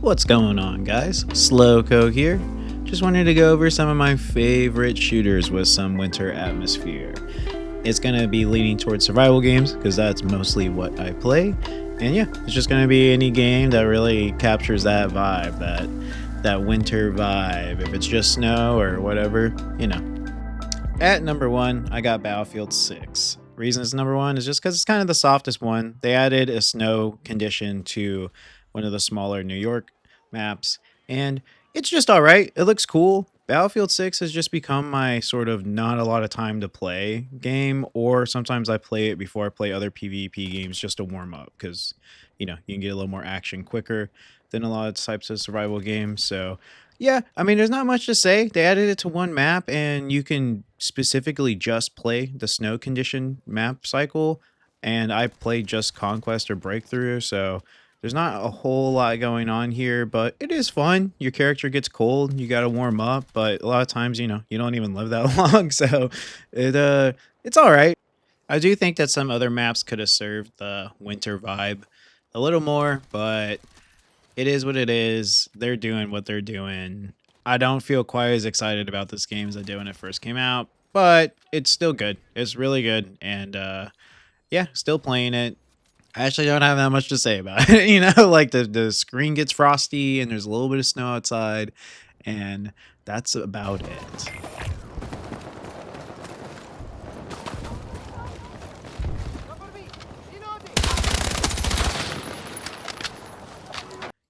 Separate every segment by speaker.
Speaker 1: What's going on, guys? Slowco here. Just wanted to go over some of my favorite shooters with some winter atmosphere. It's going to be leaning towards survival games because that's mostly what I play. And yeah, it's just going to be any game that really captures that vibe, that winter vibe. If it's just snow or whatever, you know. At number one, I got Battlefield 6. Reason it's number one is just because it's kind of the softest one. They added a snow condition to one of the smaller New York maps, and it's just all right. It looks cool. Battlefield 6 has just become my sort of not a lot of time to play game, or sometimes I play it before I play other PvP games just to warm up because, you can get a little more action quicker than a lot of types of survival games. So, yeah, I mean, there's not much to say. They added it to one map, and you can specifically just play the snow condition map cycle. And I played just Conquest or Breakthrough, so there's not a whole lot going on here, but it is fun. Your character gets cold, you got to warm up, but a lot of times, you don't even live that long, so it's all right. I do think that some other maps could have served the winter vibe a little more, but it is what it is. They're doing what they're doing. I don't feel quite as excited about this game as I did when it first came out, but it's still good. It's really good, and yeah, still playing it. I actually don't have that much to say about it. Like the screen gets frosty and there's a little bit of snow outside, and that's about it.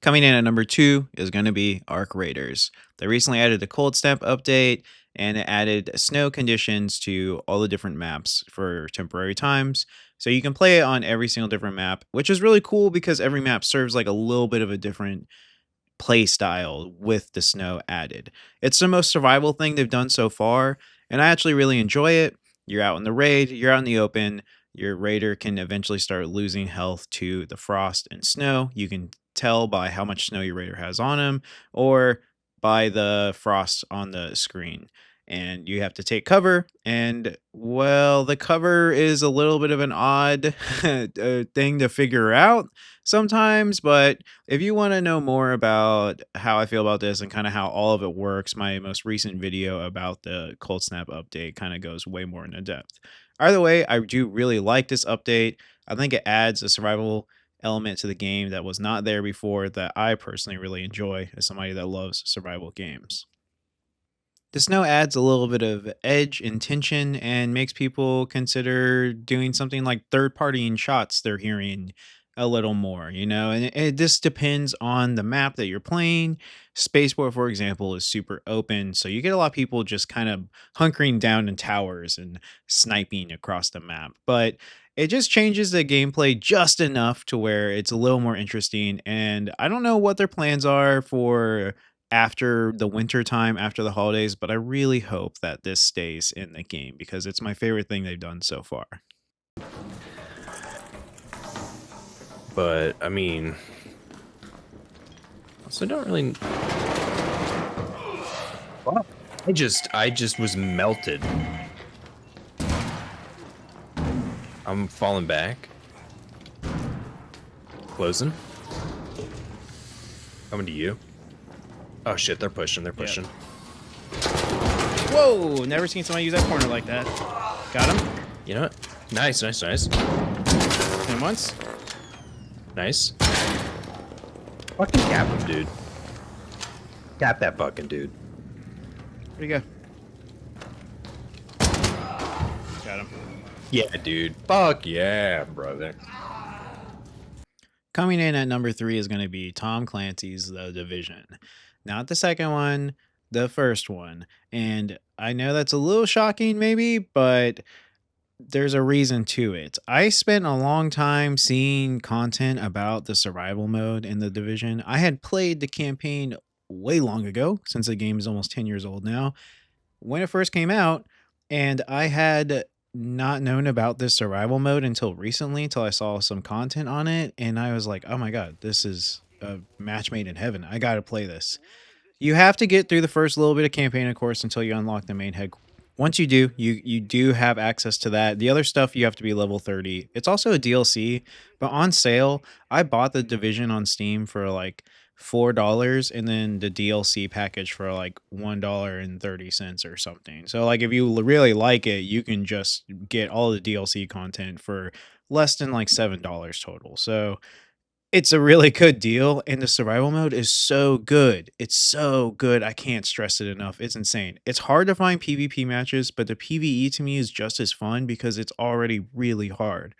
Speaker 1: Coming in at number two is going to be Arc Raiders. They recently added the Cold Snap update, and it added snow conditions to all the different maps for temporary times. So you can play it on every single different map, which is really cool because every map serves like a little bit of a different play style with the snow added. It's the most survival thing they've done so far, and I actually really enjoy it. You're out in the raid, you're out in the open. Your raider can eventually start losing health to the frost and snow. You can tell by how much snow your raider has on him or by the frost on the screen. And you have to take cover. And well, the cover is a little bit of an odd thing to figure out sometimes. But if you want to know more about how I feel about this and kind of how all of it works, my most recent video about the Cold Snap update kind of goes way more into depth. Either way, I do really like this update. I think it adds a survival element to the game that was not there before that I personally really enjoy as somebody that loves survival games. The snow adds a little bit of edge and tension and makes people consider doing something like third partying shots they're hearing a little more, and it just depends on the map that you're playing. Spaceport, for example, is super open, so you get a lot of people just kind of hunkering down in towers and sniping across the map. But it just changes the gameplay just enough to where it's a little more interesting. And I don't know what their plans are for after the winter time, after the holidays, but I really hope that this stays in the game because it's my favorite thing they've done so far.
Speaker 2: But I mean, also don't really. Wow. I just was melted. I'm falling back. Closing. Coming to you. Oh shit, they're pushing. They're pushing.
Speaker 1: Whoa! Never seen somebody use that corner like that. Got him.
Speaker 2: You know what? Nice.
Speaker 1: And once.
Speaker 2: Nice. Fucking cap him, dude. Cap that fucking dude.
Speaker 1: Where'd he go? Got him.
Speaker 2: Yeah, dude. Fuck yeah, brother.
Speaker 1: Coming in at number three is going to be Tom Clancy's The Division. Not the second one, the first one. And I know that's a little shocking, maybe, but there's a reason to it. I spent a long time seeing content about the survival mode in The Division. I had played the campaign way long ago, since the game is almost 10 years old now, when it first came out, and I had not known about this survival mode until recently, until I saw some content on it, and I was like, oh my god, this is a match made in heaven. I gotta play this. You have to get through the first little bit of campaign, of course, until you unlock the main head. Once you do, you do have access to that. The other stuff, you have to be level 30. It's also a DLC, but on sale, I bought the Division on Steam for like $4, and then the DLC package for like $1.30 or something. So like if you really like it, you can just get all the DLC content for less than like $7 total. So it's a really good deal, and the survival mode is so good. It's so good. I can't stress it enough. It's insane. It's hard to find PvP matches, but the PvE to me is just as fun because it's already really hard.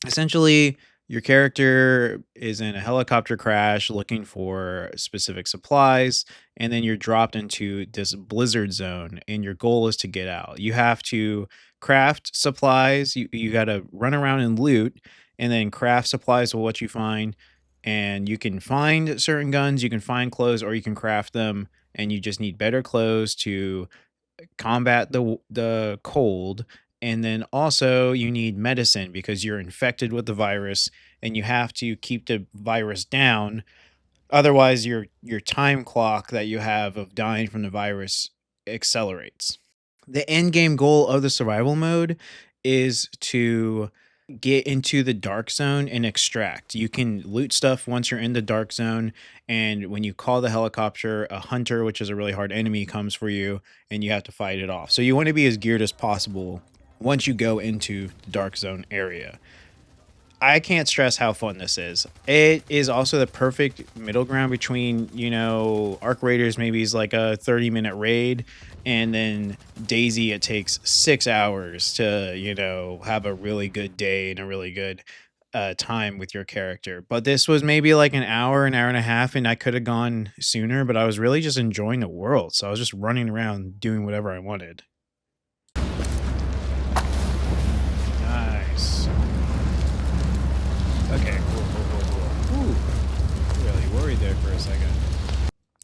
Speaker 1: Essentially, your character is in a helicopter crash looking for specific supplies, and then you're dropped into this blizzard zone, and your goal is to get out. You have to craft supplies. You got to run around and loot, and then craft supplies with what you find. And you can find certain guns, you can find clothes, or you can craft them. And you just need better clothes to combat the cold, and then also you need medicine because you're infected with the virus and you have to keep the virus down. Otherwise, your time clock that you have of dying from the virus accelerates. The end game goal of the survival mode is to get into the dark zone and extract. You can loot stuff once you're in the dark zone, and when you call the helicopter, a hunter, which is a really hard enemy, comes for you, and you have to fight it off. So you want to be as geared as possible once you go into the dark zone area. I can't stress how fun this is. It is also the perfect middle ground between, Arc Raiders maybe is like a 30-minute raid, and then Daisy, it takes 6 hours to, have a really good day and a really good time with your character. But this was maybe like an hour and a half, and I could have gone sooner, but I was really just enjoying the world. So I was just running around doing whatever I wanted. Nice. Okay, cool. Ooh, really worried there for a second.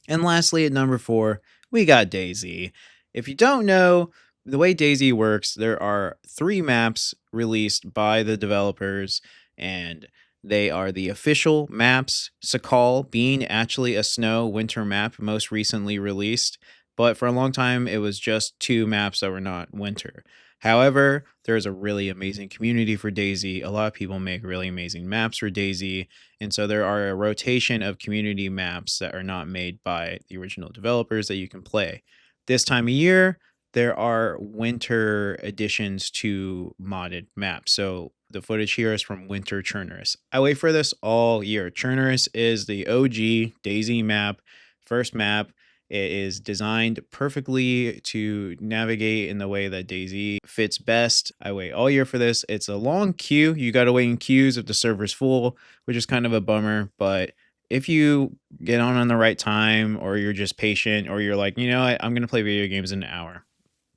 Speaker 1: And lastly, at number 4, we got Daisy. If you don't know, the way Daisy works, there are 3 maps released by the developers, and they are the official maps, Sakal being actually a snow winter map most recently released, but for a long time it was just 2 maps that were not winter. However, there's a really amazing community for Daisy. A lot of people make really amazing maps for Daisy, and so there are a rotation of community maps that are not made by the original developers that you can play. This time of year, there are winter additions to modded maps. So the footage here is from Winter Chernarus. I wait for this all year. Chernarus is the OG Daisy map, first map. It is designed perfectly to navigate in the way that Daisy fits best. I wait all year for this. It's a long queue. You got to wait in queues if the server's full, which is kind of a bummer. But if you get on the right time, or you're just patient, or you're like, I'm going to play video games in an hour,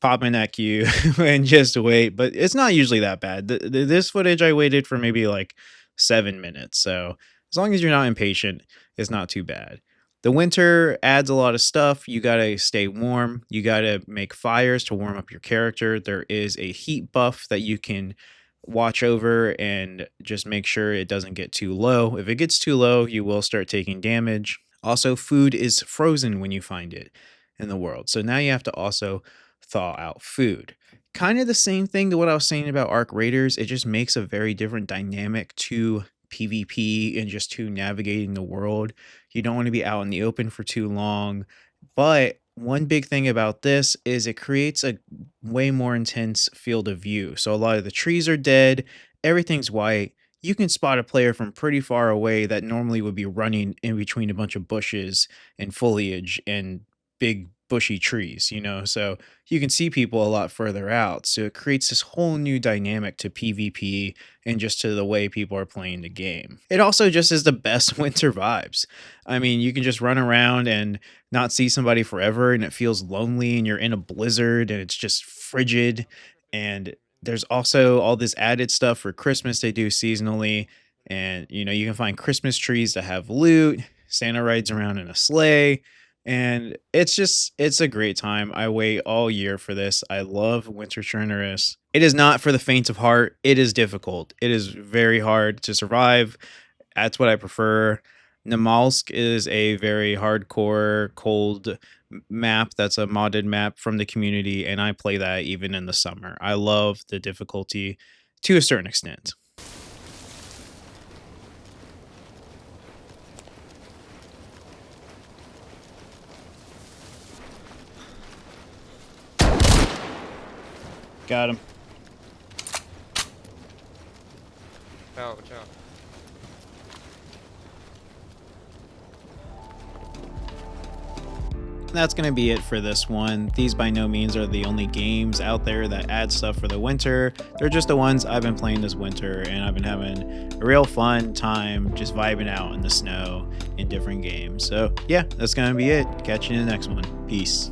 Speaker 1: pop in that queue and just wait. But it's not usually that bad. This footage, I waited for maybe like 7 minutes. So as long as you're not impatient, it's not too bad. The winter adds a lot of stuff. You got to stay warm. You got to make fires to warm up your character. There is a heat buff that you can watch over and just make sure it doesn't get too low. If it gets too low, you will start taking damage. Also, food is frozen when you find it in the world. So now you have to also thaw out food. Kind of the same thing to what I was saying about Arc Raiders. It just makes a very different dynamic to PvP and just to navigating the world. You don't want to be out in the open for too long. But one big thing about this is it creates a way more intense field of view. So a lot of the trees are dead, everything's white. You can spot a player from pretty far away that normally would be running in between a bunch of bushes and foliage and big bushy trees, so you can see people a lot further out. So it creates this whole new dynamic to PvP and just to the way people are playing the game. It also just is the best winter vibes. I mean, you can just run around and not see somebody forever, and it feels lonely, and you're in a blizzard and it's just frigid. And there's also all this added stuff for Christmas they do seasonally. And you can find Christmas trees that have loot. Santa rides around in a sleigh. And it's a great time. I wait all year for this. I love Winter Chernarus. It is not for the faint of heart. It is difficult. It is very hard to survive. That's what I prefer. Namalsk is a very hardcore, cold map. That's a modded map from the community, and I play that even in the summer. I love the difficulty to a certain extent. Got him.
Speaker 3: Ciao, ciao.
Speaker 1: That's going to be it for this one. These by no means are the only games out there that add stuff for the winter. They're just the ones I've been playing this winter, and I've been having a real fun time just vibing out in the snow in different games. So yeah, that's going to be it. Catch you in the next one. Peace.